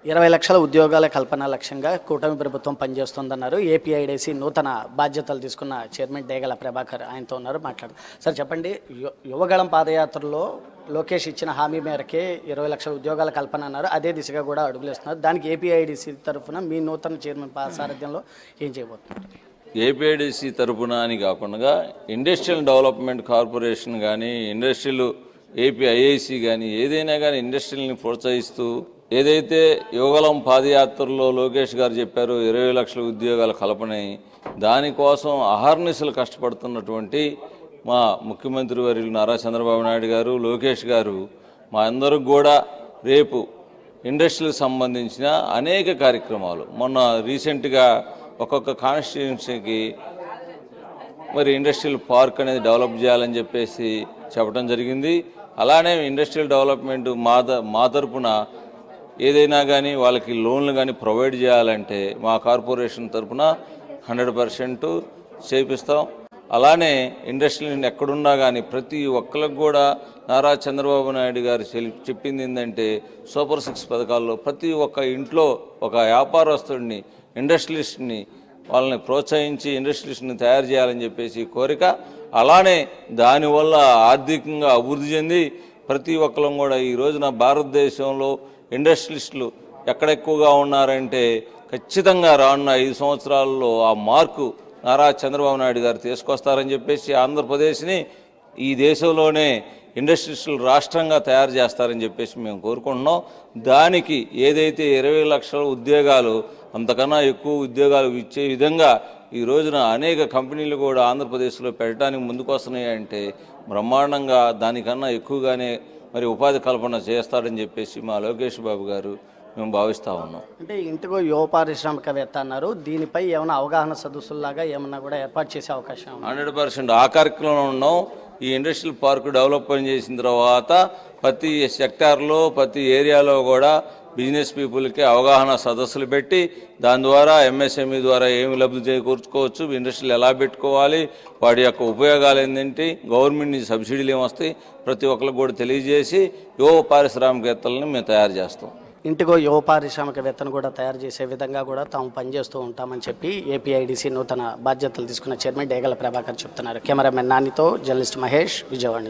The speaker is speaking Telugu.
20 లక్షల ఉద్యోగాల కల్పన లక్ష్యంగా కూటమి ప్రభుత్వం పనిచేస్తుందన్నారు. ఏపీఐడిసి నూతన బాధ్యతలు తీసుకున్న చైర్మన్ డేగల ప్రభాకర్ ఆయనతో ఉన్నారు. సార్ చెప్పండి, యువగళం పాదయాత్రలో లోకేష్ ఇచ్చిన హామీ మేరకే 20 లక్షల ఉద్యోగాల కల్పన అన్నారు. అదే దిశగా కూడా అడుగులేస్తున్నారు. దానికి ఏపీఐడిసి తరఫున మీ నూతన చైర్మన్ సారథ్యంలో ఏం చేయబోతున్నారు? ఏపీఐడిసి తరఫున అని కాకుండా ఇండస్ట్రియల్ డెవలప్మెంట్ కార్పొరేషన్ కానీ, ఇండస్ట్రియల్ ఏపీఐఐసి కానీ, ఏదైనా కానీ ఇండస్ట్రియల్ని ప్రోత్సహిస్తూ ఏదైతే యువగలం పాదయాత్రలో లోకేష్ గారు చెప్పారో 20 లక్షల ఉద్యోగాల కల్పనని, దానికోసం అహర్నిశలు కష్టపడుతున్నటువంటి మా ముఖ్యమంత్రి వర్యులు నారా చంద్రబాబు నాయుడు గారు, లోకేష్ గారు మా అందరికి కూడా రేపు ఇండస్ట్రీలకు సంబంధించిన అనేక కార్యక్రమాలు, మొన్న రీసెంట్గా ఒక్కొక్క కాన్స్టిట్యున్సీకి మరి ఇండస్ట్రియల్ పార్క్ అనేది డెవలప్ చేయాలని చెప్పేసి చెప్పడం జరిగింది. అలానే ఇండస్ట్రియల్ డెవలప్మెంట్ మా తరపున ఏదైనా కానీ వాళ్ళకి లోన్లు కానీ ప్రొవైడ్ చేయాలంటే మా కార్పొరేషన్ తరఫున 100% చేపిస్తాం. అలానే ఇండస్ట్రీలు ఎక్కడున్నా కానీ ప్రతి ఒక్కరికి కూడా నారా చంద్రబాబు నాయుడు గారు చెప్పింది ఏంటంటే, సూపర్ 6 పథకాల్లో ప్రతి ఒక్క ఇంట్లో ఒక వ్యాపారస్తుడిని, ఇండస్ట్రియలిస్ట్ని వాళ్ళని ప్రోత్సహించి ఇండస్ట్రియలిస్ట్ని తయారు చేయాలని చెప్పేసి కోరిక. అలానే దానివల్ల ఆర్థికంగా అభివృద్ధి చెంది ప్రతి ఒక్కరం కూడా ఈ రోజున భారతదేశంలో ఇండస్ట్రియలిస్టులు ఎక్కడ ఎక్కువగా ఉన్నారంటే ఖచ్చితంగా రానున్న 5 సంవత్సరాల్లో ఆ మార్కు నారా చంద్రబాబు నాయుడు గారు తీసుకొస్తారని చెప్పేసి ఆంధ్రప్రదేశ్ని ఈ దేశంలోనే ఇండస్ట్రియలిస్టులు రాష్ట్రంగా తయారు చేస్తారని చెప్పేసి మేము కోరుకుంటున్నాం. దానికి ఏదైతే 20 లక్షల ఉద్యోగాలు, అంతకన్నా ఎక్కువ ఉద్యోగాలు ఇచ్చే విధంగా ఈ రోజున అనేక కంపెనీలు కూడా ఆంధ్రప్రదేశ్లో పెట్టడానికి ముందుకు వస్తున్నాయంటే బ్రహ్మాండంగా దానికన్నా ఎక్కువగానే మరి ఉపాధి కల్పన చేస్తారని చెప్పేసి మా లోకేష్ బాబు గారు మేము భావిస్తూ ఉన్నాం. అంటే ఇంటికో యువ పారిశ్రామికవేత్త అన్నారు, దీనిపై ఏమైనా అవగాహన సదస్సులాగా ఏమన్నా కూడా ఏర్పాటు చేసే అవకాశం? 100% ఆ కార్యక్రమంలో ఉన్నాం. ఈ ఇండస్ట్రియల్ పార్క్ డెవలప్మెంట్ చేసిన తర్వాత ప్రతి సెక్టార్లో, ప్రతి ఏరియాలో కూడా బిజినెస్ పీపుల్కి అవగాహన సదస్సులు పెట్టి దాని ద్వారా ఎంఎస్ఎంఈ ద్వారా ఏమి లబ్ధి చేకూర్చుకోవచ్చు, ఇండస్ట్రీలు ఎలా పెట్టుకోవాలి, వాటి యొక్క ఉపయోగాలు ఏంటంటే, గవర్నమెంట్ నుంచి సబ్సిడీలు ఏమొస్తాయి, ప్రతి ఒక్కరికి కూడా తెలియజేసి యువ పారిశ్రామికవేత్తలను మేము తయారు చేస్తాం. ఇంటికో యువ పారిశ్రామికవేత్తను కూడా తయారు చేసే విధంగా కూడా తాము పనిచేస్తూ ఉంటామని చెప్పి ఏపీఐడిసి నూతన బాధ్యతలు తీసుకున్న చైర్మన్ డేగల ప్రభాకర్ చెప్తున్నారు. కెమెరామెన్ నానితో జర్నలిస్ట్ మహేష్, విజయవాడ నుంచి.